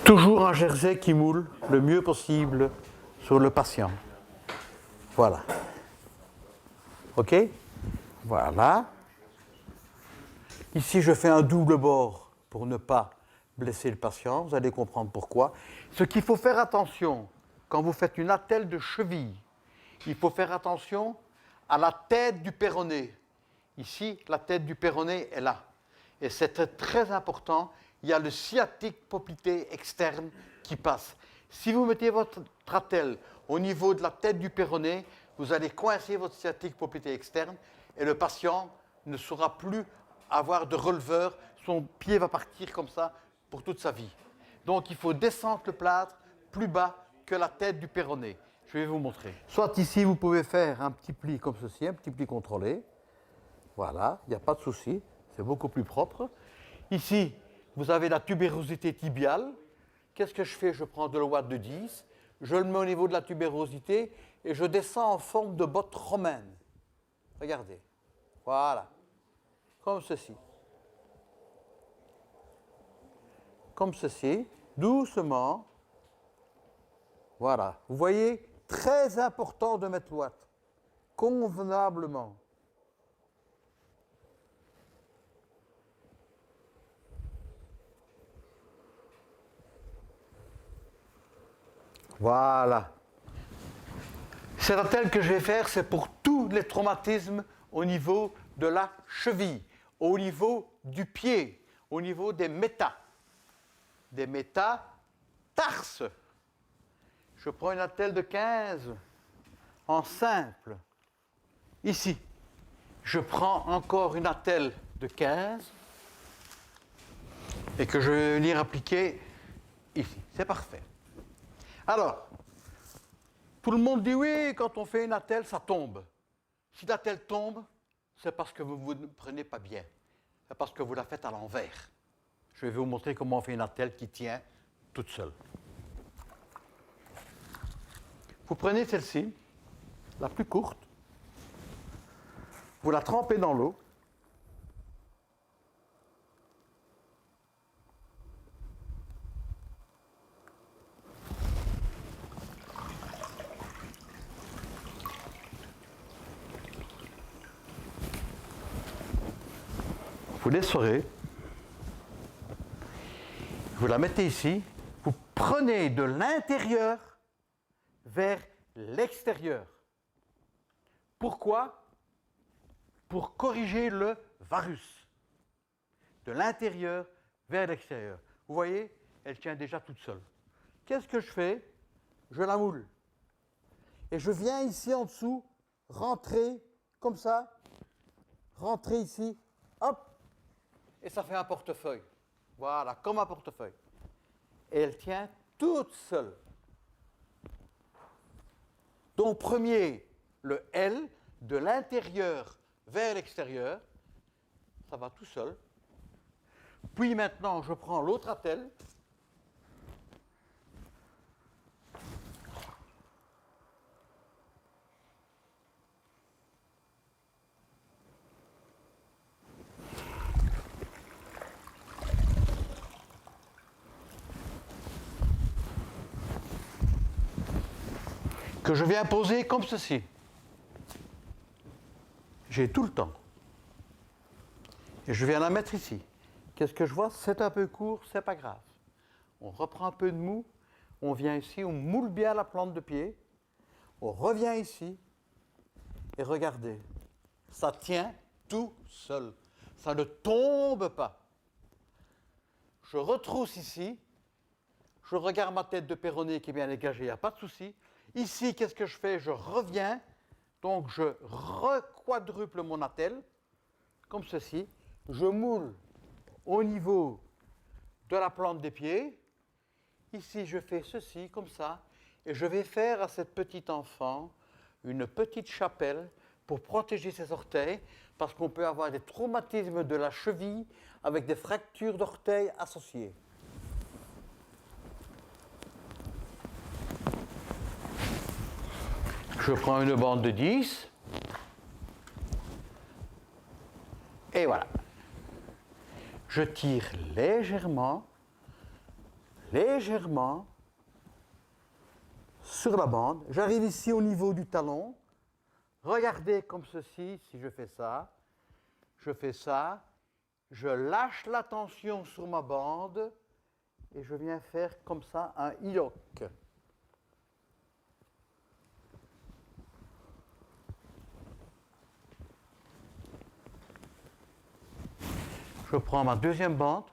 Toujours un jersey qui moule le mieux possible sur le patient. Voilà. OK? Voilà. Ici, je fais un double bord pour ne pas blesser le patient. Vous allez comprendre pourquoi. Ce qu'il faut faire attention, quand vous faites une attelle de cheville, il faut faire attention à la tête du péroné. Ici, la tête du péroné est là. Et c'est très important. Il y a le sciatique poplité externe qui passe. Si vous mettez votre attelle au niveau de la tête du péroné, vous allez coincer votre sciatique poplité externe et le patient ne saura plus avoir de releveur. Son pied va partir comme ça pour toute sa vie. Donc, il faut descendre le plâtre plus bas que la tête du péroné. Je vais vous montrer. Soit ici, vous pouvez faire un petit pli comme ceci, un petit pli contrôlé. Voilà, il n'y a pas de souci, c'est beaucoup plus propre. Ici, vous avez la tubérosité tibiale. Qu'est-ce que je fais? Je prends de l'ouate de 10, je le mets au niveau de la tubérosité et je descends en forme de botte romaine. Regardez. Voilà. Comme ceci. Comme ceci, doucement. Voilà. Vous voyez, très important de mettre l'ouate. Convenablement. Voilà. Cette attelle que je vais faire, c'est pour tous les traumatismes au niveau de la cheville, au niveau du pied, au niveau des métatarses. Je prends une attelle de 15 en simple. Ici, je prends encore une attelle de 15 et que je vais venir appliquer ici. C'est parfait. Alors, tout le monde dit oui, quand on fait une attelle, ça tombe. Si l'attelle tombe, c'est parce que vous ne prenez pas bien. C'est parce que vous la faites à l'envers. Je vais vous montrer comment on fait une attelle qui tient toute seule. Vous prenez celle-ci, la plus courte, vous la trempez dans l'eau. Vous l'essorez, vous la mettez ici, vous prenez de l'intérieur vers l'extérieur. Pourquoi? Pour corriger le varus. De l'intérieur vers l'extérieur. Vous voyez, elle tient déjà toute seule. Qu'est-ce que je fais? Je la moule. Et je viens ici en dessous, rentrer comme ça, rentrer ici, hop, et ça fait un portefeuille. Voilà, comme un portefeuille. Et elle tient toute seule. Donc, premier, le L, de l'intérieur vers l'extérieur, ça va tout seul. Puis maintenant, je prends l'autre attelle. Que je viens poser comme ceci. J'ai tout le temps. Et je viens la mettre ici. Qu'est-ce que je vois? C'est un peu court, c'est pas grave. On reprend un peu de mou, on vient ici, on moule bien la plante de pied, on revient ici, et regardez, ça tient tout seul. Ça ne tombe pas. Je retrousse ici, je regarde ma tête de péroné qui est bien dégagée, il n'y a pas de souci. Ici, qu'est-ce que je fais? Je reviens, donc je requadruple mon attelle, comme ceci. Je moule au niveau de la plante des pieds. Ici, je fais ceci, comme ça, et je vais faire à cette petite enfant une petite chapelle pour protéger ses orteils, parce qu'on peut avoir des traumatismes de la cheville avec des fractures d'orteils associées. Je prends une bande de 10. Et voilà. Je tire légèrement légèrement sur la bande. J'arrive ici au niveau du talon. Regardez comme ceci, si je fais ça, je lâche la tension sur ma bande et je viens faire comme ça un hillock. Je prends ma deuxième bande.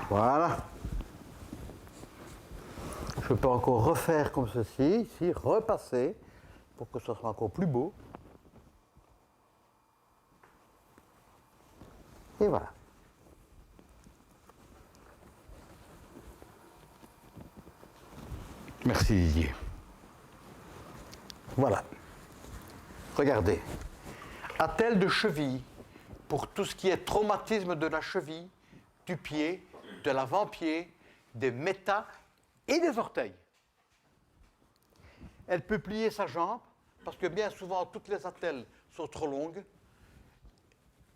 Voilà. Je peux encore refaire comme ceci, ici, repasser pour que ce soit encore plus beau. Et voilà. Merci Didier. Voilà. Regardez. Attelle de cheville pour tout ce qui est traumatisme de la cheville, du pied, de l'avant-pied, des métas et des orteils. Elle peut plier sa jambe parce que bien souvent toutes les attelles sont trop longues.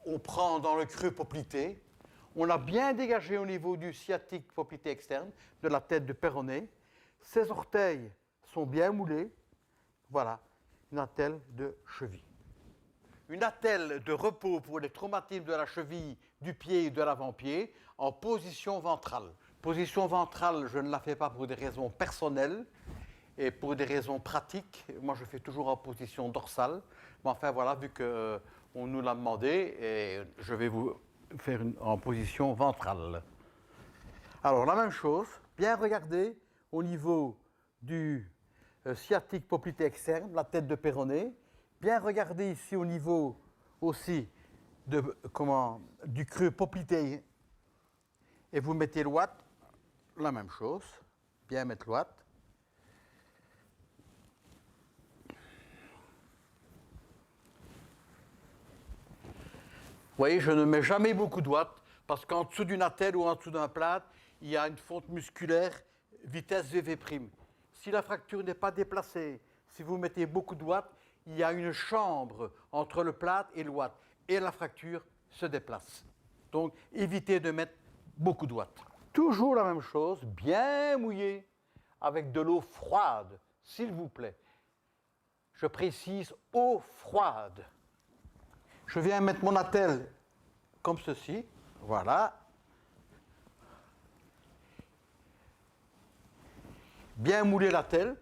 On prend dans le creux poplité. On a bien dégagé au niveau du sciatique poplité externe, de la tête de péroné. Ses orteils sont bien moulés. Voilà, une attelle de cheville. Une attelle de repos pour les traumatismes de la cheville, du pied et de l'avant-pied en position ventrale. Position ventrale, je ne la fais pas pour des raisons personnelles et pour des raisons pratiques. Moi, je fais toujours en position dorsale. Mais enfin, voilà, vu qu'on nous l'a demandé, et je vais vous faire en position ventrale. Alors, la même chose, bien regarder au niveau du sciatique poplité externe, la tête de péroné. Bien regarder ici au niveau aussi du creux poplité et vous mettez l'ouate, la même chose, bien mettre l'ouate. Vous voyez, je ne mets jamais beaucoup d'ouate parce qu'en dessous d'une attelle ou en dessous d'un plâtre, il y a une fonte musculaire vitesse VV'. Si la fracture n'est pas déplacée, si vous mettez beaucoup d'ouate, il y a une chambre entre le plâtre et l'ouate et la fracture se déplace. Donc, évitez de mettre beaucoup d'ouate. Toujours la même chose, bien mouillé avec de l'eau froide, s'il vous plaît. Je précise eau froide. Je viens mettre mon attelle comme ceci, voilà. Bien mouler l'attelle.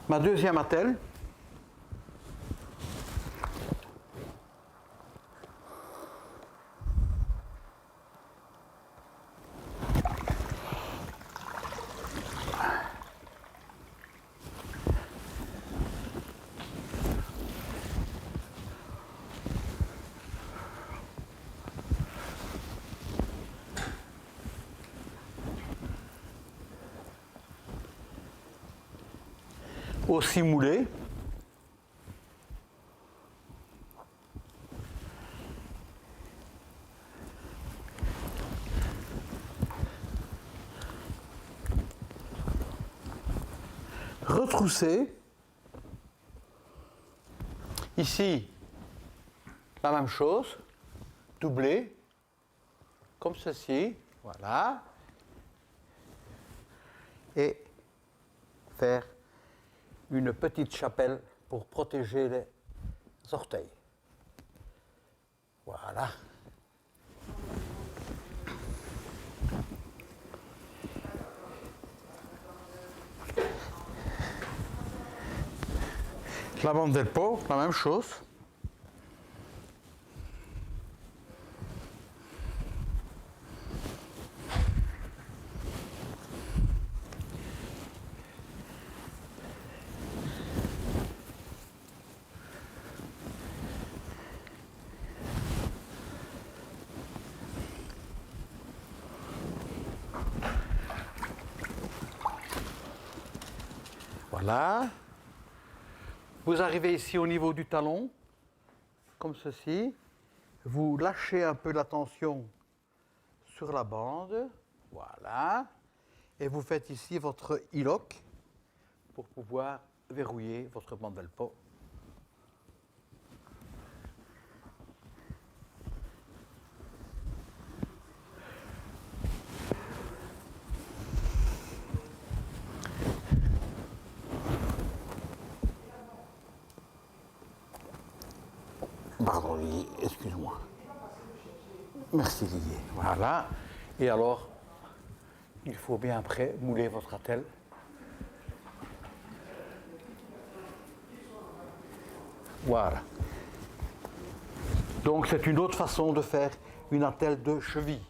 Ma deuxième attelle. Aussi moulé. Retroussé. Ici, la même chose, doublé, comme ceci, voilà. Et faire une petite chapelle pour protéger les orteils. Voilà. La bande del pot, la même chose. Voilà. Vous arrivez ici au niveau du talon, comme ceci. Vous lâchez un peu la tension sur la bande. Voilà. Et vous faites ici votre e-lock pour pouvoir verrouiller votre bande Velpo. Pardon, Lily, excuse-moi. Merci, Lily. Voilà. Et alors, il faut bien après mouler votre attelle. Voilà. Donc, c'est une autre façon de faire une attelle de cheville.